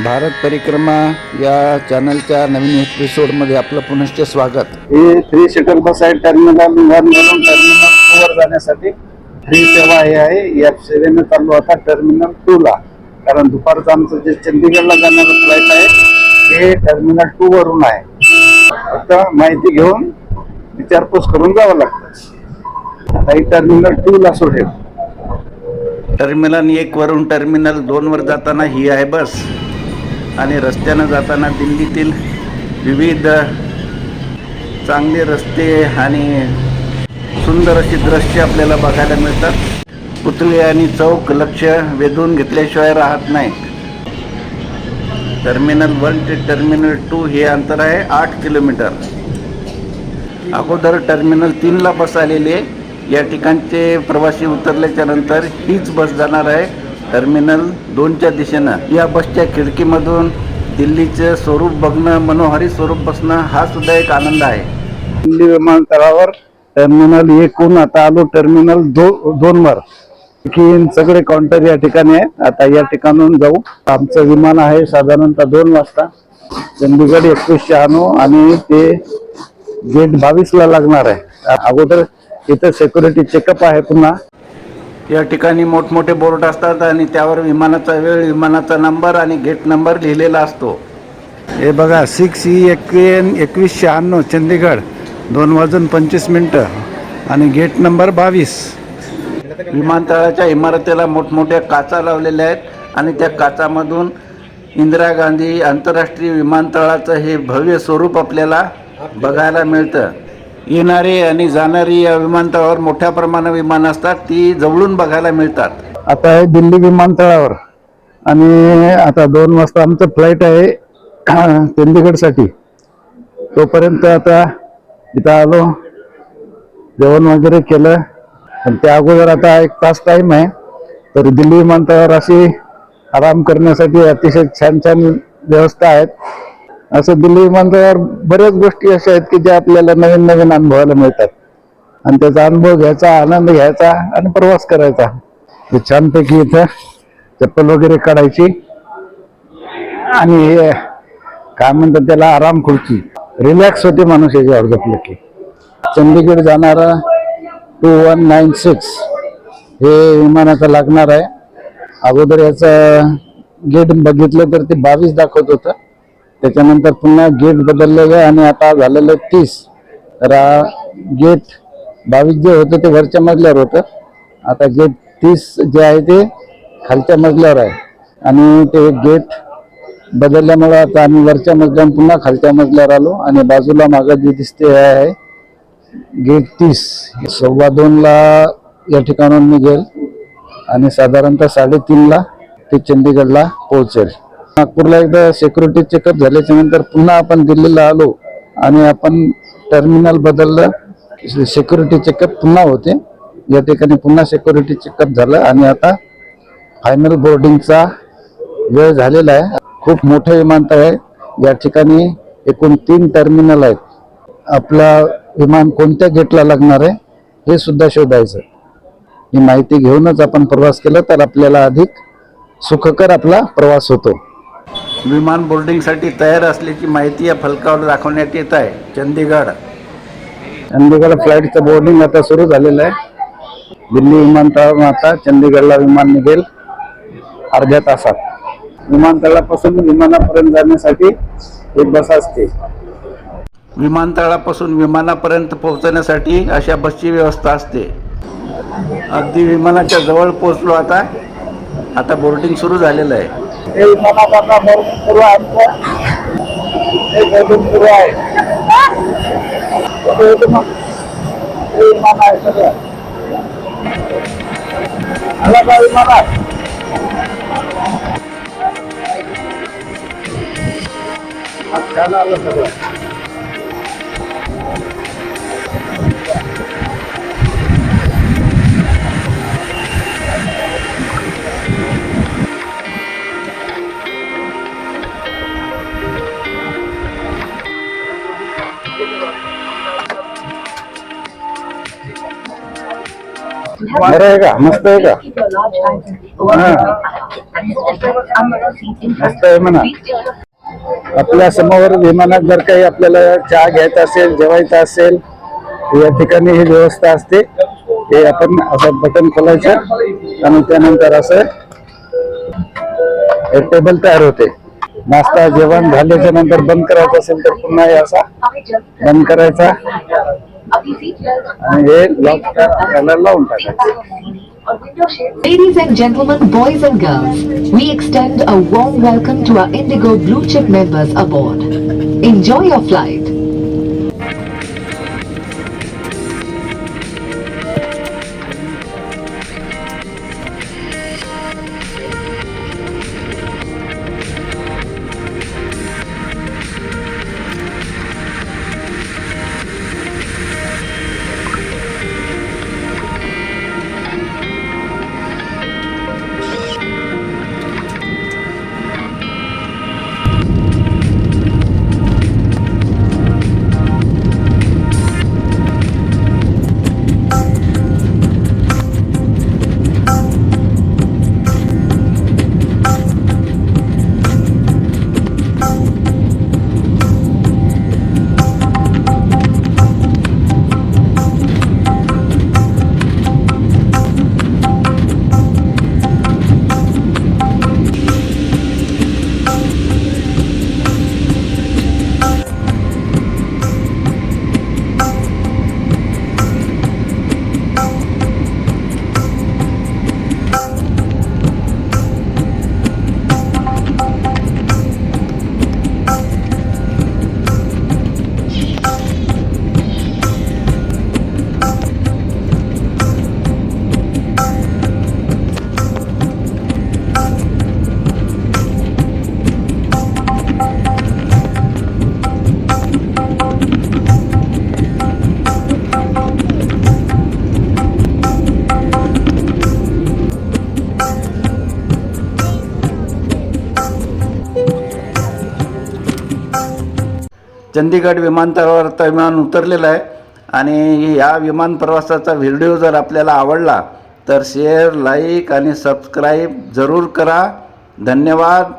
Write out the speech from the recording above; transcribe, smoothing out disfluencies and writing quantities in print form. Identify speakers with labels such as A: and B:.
A: भारत परिक्रमा या चॅनलच्या नवीन एपिसोडमध्ये आपलं पुनश्च स्वागत.
B: ही 3 सीटर बस आहे. टर्मिनल 1 वरून टर्मिनल 2 वर जाण्यासाठी फ्री सेवा आहे. या सेवेने चालू आता टर्मिनल 2 ला, कारण दुपारचं आमचं जे चंदीगडला जाणारं फ्लाईट आहे हे टर्मिनल 2 वरून आहे. फक्त माहिती घेऊन विचारपूस करून जावं लागतं. आता ही टर्मिनल 2 ला सोडेल.
A: टर्मिनल 1 वरून टर्मिनल 2 वर जाताना ही आहे बस, आणि रस्त्यानं जाताना दिल्लीतील विविध चांगले रस्ते आणि सुंदर अशी दृश्य आपल्याला बघायला मिळतात. पुतळे आणि चौक लक्ष वेधून घेतल्याशिवाय राहत नाही. टर्मिनल 1 ते टर्मिनल 2 हे अंतर आहे 8 किलोमीटर. अगोदर टर्मिनल 3 ला बस आलेली आहे. या ठिकाणचे प्रवासी उतरल्याच्या नंतर हीच बस जाणार आहे टर्मिनल 2च्या दिशेनं. या बसच्या खिडकीमधून दिल्लीचं स्वरूप बघणं, मनोहारी स्वरूप बसणं हा सुद्धा एक आनंद आहे.
B: दिल्ली विमानतळावर टर्मिनल 1 हून आता आलो टर्मिनल 2 वर. की सगळे काउंटर या ठिकाणी आहे. आता या ठिकाणून जाऊ. आमचं विमान आहे साधारणतः 2 वाजता, चंदीगड 2196, आणि ते गेट 22 ला लागणार आहे. अगोदर इथं सिक्युरिटी चेकअप आहे. पुन्हा
A: या ठिकाणी मोठमोठे बोर्ड असतात आणि त्यावर विमानाचा वेळ, विमानाचा नंबर आणि गेट नंबर लिहिलेला असतो.
B: हे बघा 6E2196 चंदीगड, 2:25 आणि गेट नंबर 22.
A: विमानतळाच्या इमारतीला मोठमोठ्या काचा लावलेल्या आहेत आणि त्या काचामधून इंदिरा गांधी आंतरराष्ट्रीय विमानतळाचं हे भव्य स्वरूप आपल्याला बघायला मिळतं. येणारे आणि जाणारी या विमानतळावर मोठ्या प्रमाणात विमानं असतात, ती जवळून बघायला मिळतात.
B: आता आहे दिल्ली विमानतळावर, आणि आता 2 वाजता आमचं फ्लाईट आहे चंदीगडसाठी. तोपर्यंत आता इथं आलो, जेवण वगैरे केलं. पण त्या अगोदर आता 1 तास टाइम आहे. तर दिल्ली विमानतळावर अशी आराम करण्यासाठी अतिशय छान छान व्यवस्था आहेत. असं दिल्ली विमानतळावर बऱ्याच गोष्टी अशा आहेत की ज्या आपल्याला नवीन नवीन अनुभवायला मिळतात, आणि त्याचा अनुभव घ्यायचा, आनंद घ्यायचा आणि प्रवास करायचा. छानपैकी इथं चप्पल वगैरे काढायची, आणि काय म्हणतात त्याला, आराम खुर्ची. रिलॅक्स होते माणूस याच्यावर झोपलं की. चंदीगड जाणारा 2196 हे विमानाचं लागणार आहे. अगोदर याचं गेट बघितलं तर ते 22 दाखवत होतं. त्याच्यानंतर पुन्हा गेट बदललेलं आहे आणि आता झालेलं 30. तर गेट 22 जे होतं ते वरच्या मजल्यावर होतं. आता गेट 30 जे आहे ते खालच्या मजल्यावर आहे, आणि ते गेट बदलल्यामुळे आता आम्ही वरच्या मजल्यावर पुन्हा खालच्या मजल्यावर आलो. आणि बाजूला मागं जे दिसते आहे गेट 30. 2:15 ला या ठिकाणून निघेल आणि साधारणतः 3:30 ला ते चंदीगडला पोहोचेल. नागपूरला एकदा सिक्युरिटी चेकअप झाल्याच्या नंतर पुन्हा आपण दिल्लीला आलो, आणि आपण टर्मिनल बदललं. सिक्युरिटी चेकअप पुन्हा होते या ठिकाणी. पुन्हा सिक्युरिटी चेकअप झालं, आणि आता फायनल बोर्डिंगचा वेळ झालेला आहे. खूप मोठं विमानतळ आहे. या ठिकाणी एकूण 3 टर्मिनल आहेत. आपला विमान कोणत्या गेटला लागणार आहे हे सुद्धा शोधायचं. ही माहिती घेऊनच आपण प्रवास केला तर आपल्याला अधिक सुखकर आपला प्रवास होतो.
A: विमान बोर्डिंगसाठी तयार असल्याची माहिती या फलकावर दाखवण्यात येत आहे. चंदीगड
B: फ्लाईटचं बोर्डिंग आता सुरू झालेलं आहे. दिल्ली विमानतळावरून आता चंदीगडला विमान निघेल अर्ध्या तासात. विमानतळापासून विमानापर्यंत जाण्यासाठी एक बस असते.
A: विमानतळापासून विमानापर्यंत पोहोचण्यासाठी अशा बसची व्यवस्था असते. अगदी विमानाच्या जवळ पोहोचलो. आता बोर्डिंग सुरू झालेलं आहे.
B: बरं आहे का? मस्त आहे का? मस्त आहे म्हणा. आपल्या समोर विमानात जर काही आपल्याला चहा घ्यायचा असेल, जेवायचं असेल, या ठिकाणी ही व्यवस्था असते. हे आपण असं बटन खोलायचं आणि त्यानंतर असं हे टेबल तयार होते. नाश्ता जेवण झाल्याच्या नंतर बंद करायचं असेल तर पुन्हा हे असा बंद करायचा आणि हे लॉक याला लावून टाकायचं.
C: Ladies and gentlemen, boys and girls, we extend a warm welcome to our Indigo Blue Chip members aboard. Enjoy your flight.
A: Chandigarh विमानतळावर आता विमान उतरलेलं आहे आणि या विमान प्रवासाचा व्हिडिओ जर आपल्याला आवडला तर शेअर, लाईक आणि सबस्क्राईब जरूर करा. धन्यवाद.